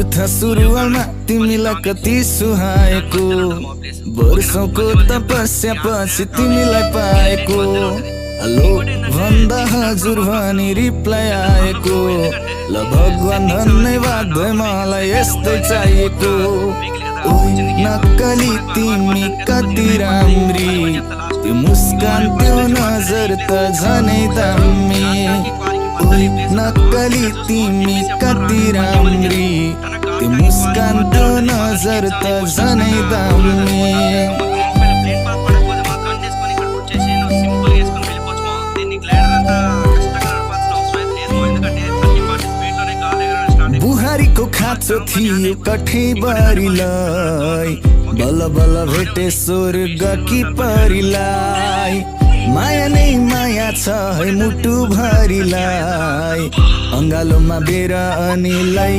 मूर्ख सुरुवालमा तिमीलाई कति सुहाएको, वर्षौंको तपस्या पछि तिमीलाई पाएको। हेलो भन्दा हजुर भनी रिप्लाई आएको, ल भगवान धन्यवाद भए मलाई यस्तै चाहिएको। नक्कली तिमी कति राम्री, त्यो मुस्कान त्यो नजर त झनै दामी। नक्कली तिमी कति राम्री, त्यो मुस्कान त्यो नजर त झनै दामी। बुहारीको खाँचो थियो कठैबारीलाई, बल बल भेटे स्वर्ग कि परिलाई। माया नै माया छ है मुटु भरिलाई, अङ्गालोमा बेरा अनि लै